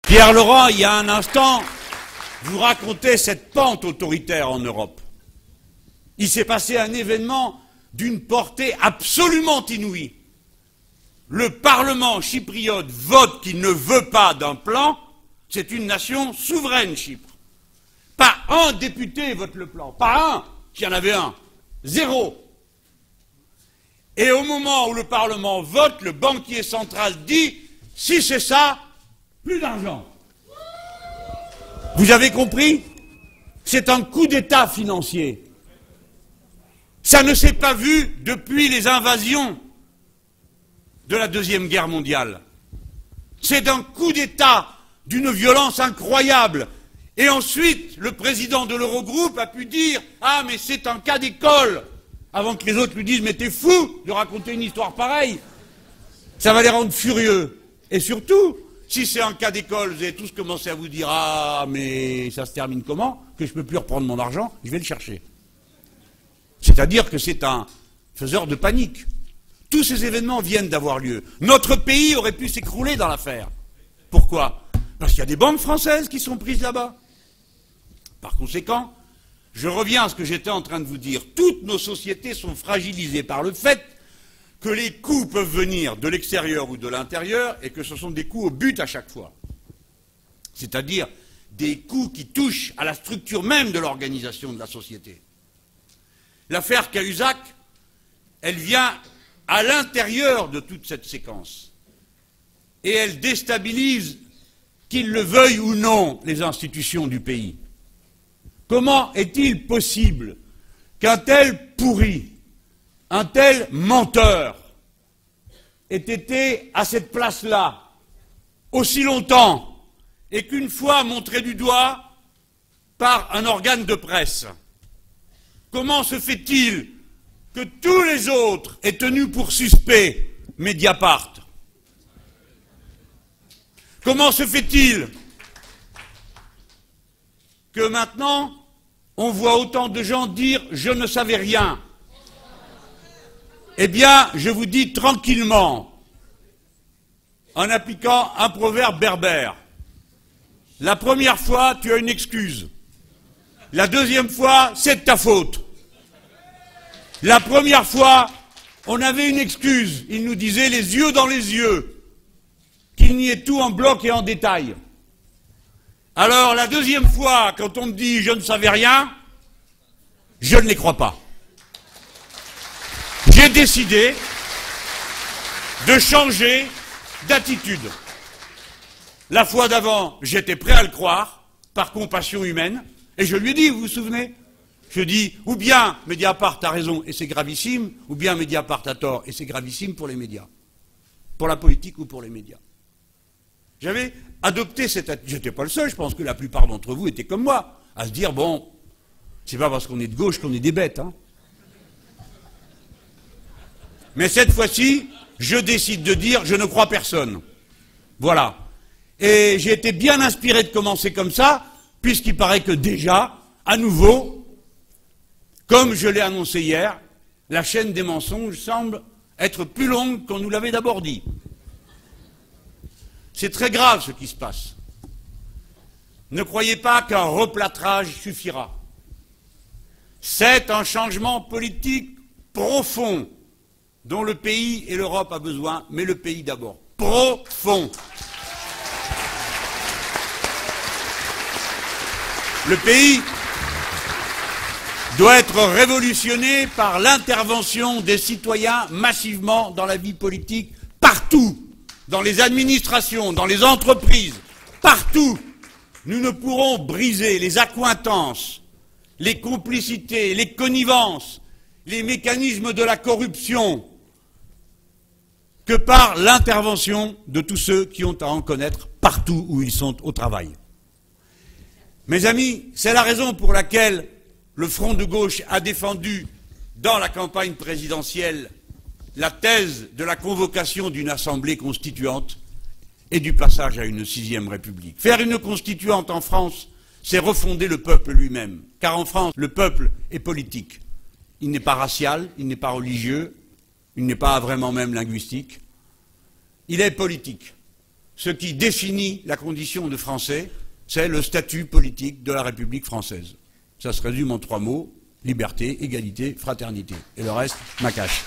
Pierre Laurent, il y a un instant, vous racontez cette pente autoritaire en Europe. Il s'est passé un événement d'une portée absolument inouïe. Le Parlement chypriote vote qu'il ne veut pas d'un plan, c'est une nation souveraine, Chypre. Pas un député vote le plan, pas un, s'il y en avait un, zéro. Et au moment où le Parlement vote, le banquier central dit « si c'est ça, plus d'argent ». Vous avez compris? C'est un coup d'État financier. Ça ne s'est pas vu depuis les invasions de la Deuxième Guerre mondiale. C'est un coup d'État d'une violence incroyable. Et ensuite, le président de l'Eurogroupe a pu dire « ah, mais c'est un cas d'école », avant que les autres lui disent « mais t'es fou de raconter une histoire pareille ». Ça va les rendre furieux. Et surtout, si c'est un cas d'école, vous avez tous commencé à vous dire « ah, mais ça se termine comment? Que je ne peux plus reprendre mon argent, je vais le chercher ». C'est-à-dire que c'est un faiseur de panique. Tous ces événements viennent d'avoir lieu. Notre pays aurait pu s'écrouler dans l'affaire. Pourquoi? Parce qu'il y a des banques françaises qui sont prises là-bas. Par conséquent, je reviens à ce que j'étais en train de vous dire. Toutes nos sociétés sont fragilisées par le fait que les coups peuvent venir de l'extérieur ou de l'intérieur et que ce sont des coups au but à chaque fois. C'est-à-dire des coups qui touchent à la structure même de l'organisation de la société. L'affaire Cahuzac, elle vient à l'intérieur de toute cette séquence. Et elle déstabilise, qu'ils le veuillent ou non, les institutions du pays. Comment est-il possible qu'un tel pourri, un tel menteur, ait été à cette place-là aussi longtemps et qu'une fois montré du doigt par un organe de presse? Comment se fait-il que tous les autres aient tenu pour suspect Mediapart? Comment se fait-il que maintenant on voit autant de gens dire « je ne savais rien ». Eh bien, je vous dis tranquillement, en appliquant un proverbe berbère, la première fois, tu as une excuse. La deuxième fois, c'est de ta faute. La première fois, on avait une excuse. Il nous disait les yeux dans les yeux, qu'il n'y ait tout en bloc et en détail. Alors, la deuxième fois, quand on me dit « je ne savais rien », je ne les crois pas. J'ai décidé de changer d'attitude. La fois d'avant, j'étais prêt à le croire, par compassion humaine, et je lui ai dit, vous vous souvenez? Je dis, ou bien Mediapart a raison et c'est gravissime, ou bien Mediapart a tort et c'est gravissime pour les médias. Pour la politique ou pour les médias. J'avais adopté cette attitude. Je n'étais pas le seul, je pense que la plupart d'entre vous étaient comme moi, à se dire, bon, c'est pas parce qu'on est de gauche qu'on est des bêtes, hein. Mais cette fois-ci, je décide de dire, je ne crois personne. Voilà. Et j'ai été bien inspiré de commencer comme ça, puisqu'il paraît que déjà, à nouveau, comme je l'ai annoncé hier, la chaîne des mensonges semble être plus longue qu'on nous l'avait d'abord dit. C'est très grave ce qui se passe. Ne croyez pas qu'un replâtrage suffira. C'est un changement politique profond dont le pays et l'Europe a besoin, mais le pays d'abord. Profond. Le pays doit être révolutionné par l'intervention des citoyens massivement dans la vie politique, partout, dans les administrations, dans les entreprises, partout. Nous ne pourrons briser les accointances, les complicités, les connivences, les mécanismes de la corruption que par l'intervention de tous ceux qui ont à en connaître partout où ils sont au travail. Mes amis, c'est la raison pour laquelle le Front de gauche a défendu dans la campagne présidentielle la thèse de la convocation d'une assemblée constituante et du passage à une 6e République. Faire une constituante en France, c'est refonder le peuple lui-même. Car en France, le peuple est politique. Il n'est pas racial, il n'est pas religieux, il n'est pas vraiment même linguistique. Il est politique. ce qui définit la condition de Français, c'est le statut politique de la République française. Ça se résume en 3 mots, liberté, égalité, fraternité. Et le reste, macache.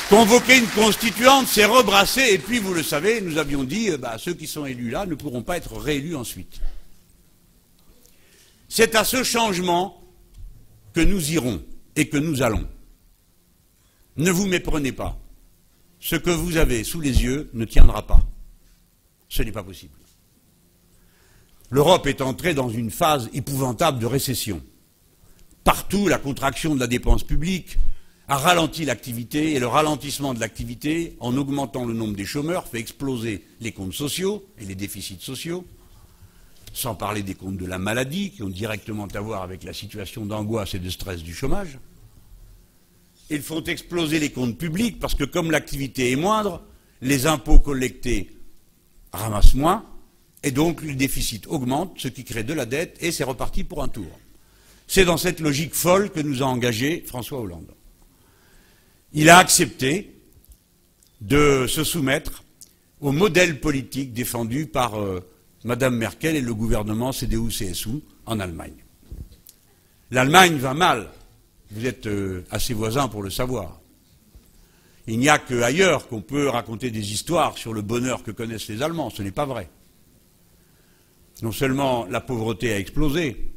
Convoquer une constituante, c'est rebrasser, et puis vous le savez, nous avions dit, ceux qui sont élus là ne pourront pas être réélus ensuite. C'est à ce changement que nous irons et que nous allons. Ne vous méprenez pas. Ce que vous avez sous les yeux ne tiendra pas. Ce n'est pas possible. L'Europe est entrée dans une phase épouvantable de récession. Partout, la contraction de la dépense publique a ralenti l'activité, et le ralentissement de l'activité, en augmentant le nombre des chômeurs, fait exploser les comptes sociaux et les déficits sociaux, sans parler des comptes de la maladie, qui ont directement à voir avec la situation d'angoisse et de stress du chômage. Ils font exploser les comptes publics, parce que comme l'activité est moindre, les impôts collectés ramassent moins, et donc le déficit augmente, ce qui crée de la dette, et c'est reparti pour un tour. C'est dans cette logique folle que nous a engagé François Hollande. Il a accepté de se soumettre au modèle politique défendu par Mme Merkel et le gouvernement CDU-CSU en Allemagne. L'Allemagne va mal, vous êtes assez voisins pour le savoir. Il n'y a qu'ailleurs qu'on peut raconter des histoires sur le bonheur que connaissent les Allemands, ce n'est pas vrai. Non seulement la pauvreté a explosé,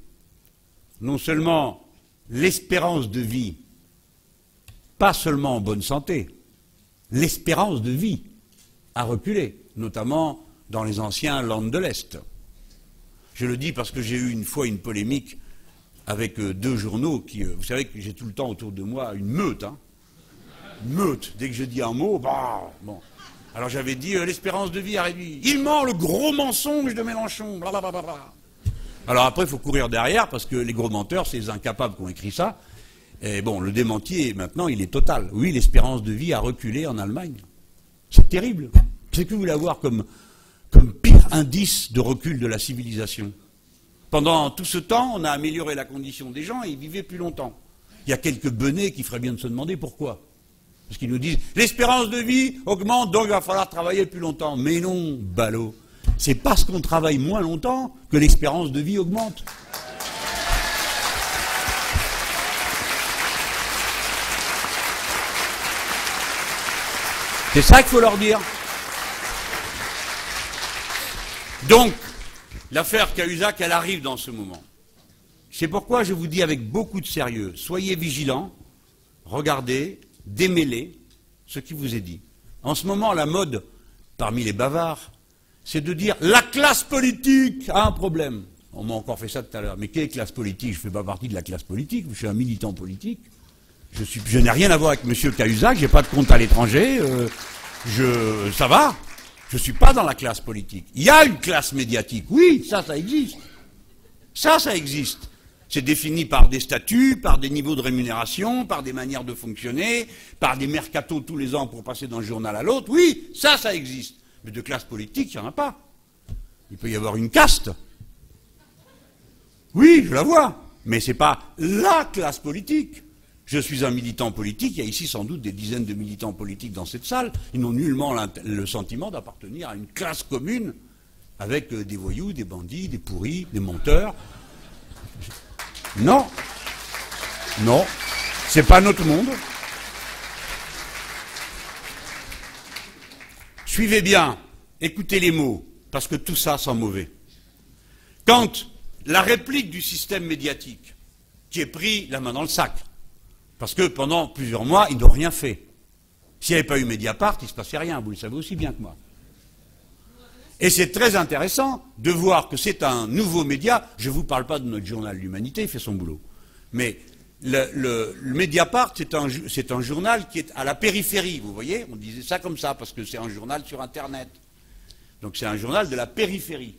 non seulement l'espérance de vie, pas seulement en bonne santé, l'espérance de vie a reculé, notamment dans les anciens Landes de l'Est. Je le dis parce que j'ai eu une fois une polémique avec 2 journaux qui, vous savez que j'ai tout le temps autour de moi une meute, hein. Une meute, dès que je dis un mot, bon. Alors j'avais dit l'espérance de vie a réduit. Il ment, le gros mensonge de Mélenchon, blablabla. Alors après, il faut courir derrière, parce que les gros menteurs, c'est les incapables qui ont écrit ça. Et bon, le démenti, maintenant, il est total. Oui, l'espérance de vie a reculé en Allemagne. C'est terrible. C'est que vous voulez avoir comme pire indice de recul de la civilisation. Pendant tout ce temps, on a amélioré la condition des gens et ils vivaient plus longtemps. Il y a quelques benets qui feraient bien de se demander pourquoi. Parce qu'ils nous disent, l'espérance de vie augmente, donc il va falloir travailler plus longtemps. Mais non, ballot. C'est parce qu'on travaille moins longtemps que l'espérance de vie augmente. C'est ça qu'il faut leur dire. Donc, l'affaire Cahuzac, elle arrive dans ce moment. C'est pourquoi je vous dis avec beaucoup de sérieux, soyez vigilants, regardez, démêlez ce qui vous est dit. En ce moment, la mode, parmi les bavards, c'est de dire la classe politique a un problème. On m'a encore fait ça tout à l'heure. Mais quelle classe politique? Je ne fais pas partie de la classe politique, je suis un militant politique. Je n'ai rien à voir avec M. Cahuzac, je n'ai pas de compte à l'étranger, ça va. Je ne suis pas dans la classe politique. Il y a une classe médiatique, oui, ça existe. Ça existe. C'est défini par des statuts, par des niveaux de rémunération, par des manières de fonctionner, par des mercatos tous les ans pour passer d'un journal à l'autre. Oui, ça existe. Mais de classe politique, il n'y en a pas. Il peut y avoir une caste. Oui, je la vois. Mais ce n'est pas la classe politique. Je suis un militant politique, il y a ici sans doute des dizaines de militants politiques dans cette salle, ils n'ont nullement le sentiment d'appartenir à une classe commune avec des voyous, des bandits, des pourris, des menteurs. Non, c'est pas notre monde. Suivez bien, écoutez les mots, parce que tout ça sent mauvais. Quand la réplique du système médiatique, qui est pris la main dans le sac, parce que pendant plusieurs mois, ils n'ont rien fait. S'il n'y avait pas eu Mediapart, il ne se passait rien, vous le savez aussi bien que moi. Et c'est très intéressant de voir que c'est un nouveau média. Je ne vous parle pas de notre journal L'Humanité, il fait son boulot. Mais le Mediapart, c'est un journal qui est à la périphérie, vous voyez. On disait ça comme ça, parce que c'est un journal sur Internet. Donc c'est un journal de la périphérie.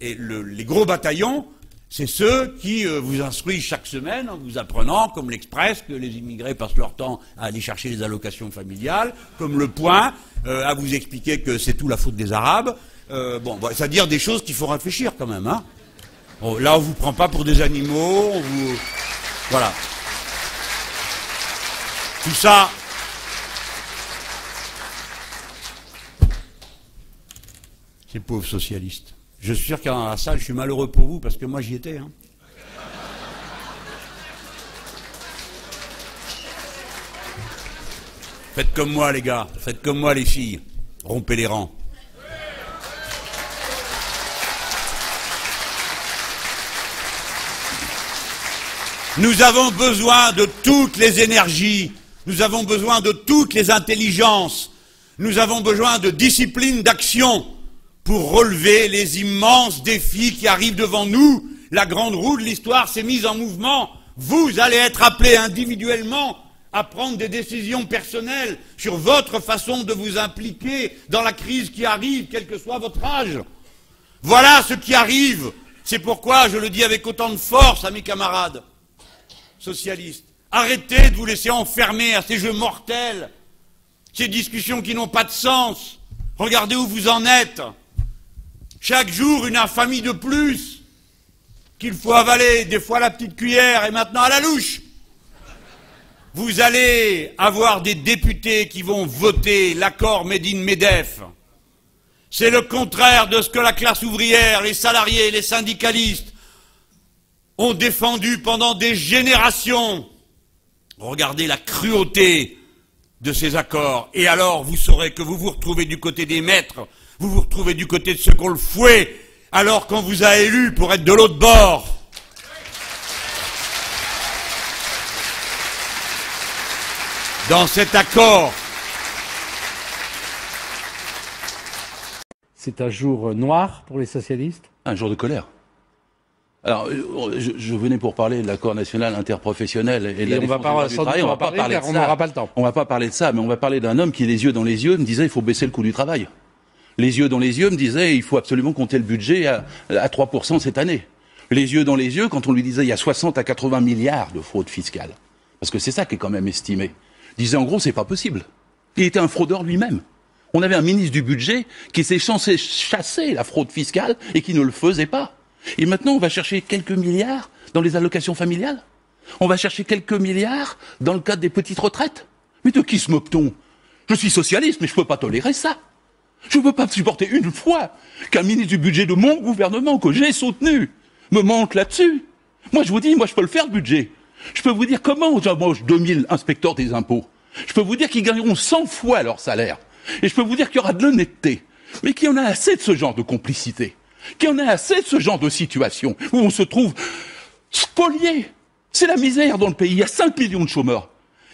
Et les gros bataillons, c'est ceux qui vous instruisent chaque semaine en vous apprenant, comme l'Express, que les immigrés passent leur temps à aller chercher les allocations familiales, comme Le Point, à vous expliquer que c'est tout la faute des Arabes. C'est-à-dire des choses qu'il faut réfléchir quand même. Hein. Là, on ne vous prend pas pour des animaux, Voilà. ces pauvres socialistes. Je suis sûr qu'il y en a dans la salle, je suis malheureux pour vous, parce que moi j'y étais. Hein. Faites comme moi les gars, faites comme moi les filles, rompez les rangs. Nous avons besoin de toutes les énergies, nous avons besoin de toutes les intelligences, nous avons besoin de discipline d'action pour relever les immenses défis qui arrivent devant nous. La grande roue de l'histoire s'est mise en mouvement. Vous allez être appelés individuellement à prendre des décisions personnelles sur votre façon de vous impliquer dans la crise qui arrive, quel que soit votre âge. Voilà ce qui arrive. C'est pourquoi je le dis avec autant de force à mes camarades socialistes. Arrêtez de vous laisser enfermer à ces jeux mortels, ces discussions qui n'ont pas de sens. Regardez où vous en êtes. Chaque jour, une infamie de plus qu'il faut avaler, des fois la petite cuillère et maintenant à la louche. Vous allez avoir des députés qui vont voter l'accord Made in MEDEF. C'est le contraire de ce que la classe ouvrière, les salariés, les syndicalistes ont défendu pendant des générations. Regardez la cruauté de ces accords. Et alors, vous saurez que vous vous retrouvez du côté des maîtres, vous vous retrouvez du côté de ceux qui ont le fouet, alors qu'on vous a élus pour être de l'autre bord. Dans cet accord. C'est un jour noir pour les socialistes? Un jour de colère. Alors, je venais pour parler de l'accord national interprofessionnel et de la défense du droit du travail. On va pas parler de ça. On n'aura pas le temps. On va pas parler de ça, mais on va parler d'un homme qui, les yeux dans les yeux, me disait il faut baisser le coût du travail. Les yeux dans les yeux me disait il faut absolument compter le budget à 3% cette année. Les yeux dans les yeux, quand on lui disait il y a 60 à 80 milliards de fraude fiscale, parce que c'est ça qui est quand même estimé, disait en gros c'est pas possible. Il était un fraudeur lui-même. On avait un ministre du budget qui s'est censé chasser la fraude fiscale et qui ne le faisait pas. Et maintenant, on va chercher quelques milliards dans les allocations familiales. On va chercher quelques milliards dans le cadre des petites retraites. Mais de qui se moque-t-on? Je suis socialiste, mais je ne peux pas tolérer ça. Je ne peux pas supporter une fois qu'un ministre du budget de mon gouvernement, que j'ai soutenu, me mente là-dessus. Moi, je vous dis, moi, je peux le faire, le budget. Je peux vous dire comment j'embauche 2000 inspecteurs des impôts. Je peux vous dire qu'ils gagneront 100 fois leur salaire. Et je peux vous dire qu'il y aura de l'honnêteté. Mais qu'il y en a assez de ce genre de complicité. Qu'il y en a assez de ce genre de situation où on se trouve spolié. C'est la misère dans le pays. Il y a 5 millions de chômeurs.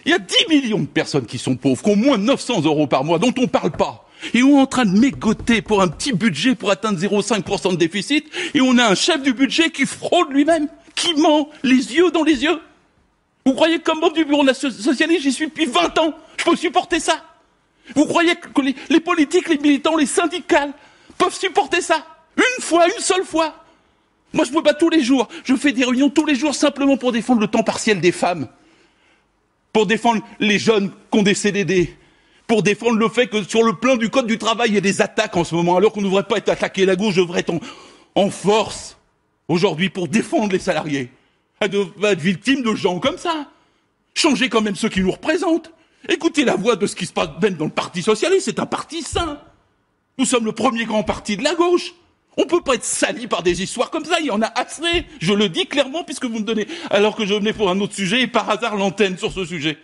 Il y a 10 millions de personnes qui sont pauvres, qui ont moins de 900 € par mois, dont on ne parle pas. Et on est en train de mégoter pour un petit budget pour atteindre 0,5% de déficit. Et on a un chef du budget qui fraude lui-même, qui ment les yeux dans les yeux. Vous croyez que comme membre du bureau socialiste, j'y suis depuis 20 ans, je peux supporter ça? Vous croyez que les politiques, les militants, les syndicats peuvent supporter ça? Une fois, une seule fois. Moi, je me bats tous les jours. Je fais des réunions tous les jours simplement pour défendre le temps partiel des femmes. Pour défendre les jeunes qui ont des CDD. Pour défendre le fait que sur le plan du code du travail, il y a des attaques en ce moment, alors qu'on ne devrait pas être attaqué. La gauche devrait être en force aujourd'hui pour défendre les salariés. Elle devrait être victime de gens comme ça. Changer quand même ceux qui nous représentent. Écoutez la voix de ce qui se passe même dans le Parti socialiste. C'est un parti sain. Nous sommes le premier grand parti de la gauche. On peut pas être sali par des histoires comme ça, il y en a assez. Je le dis clairement puisque vous me donnez, alors que je venais pour un autre sujet et par hasard l'antenne sur ce sujet.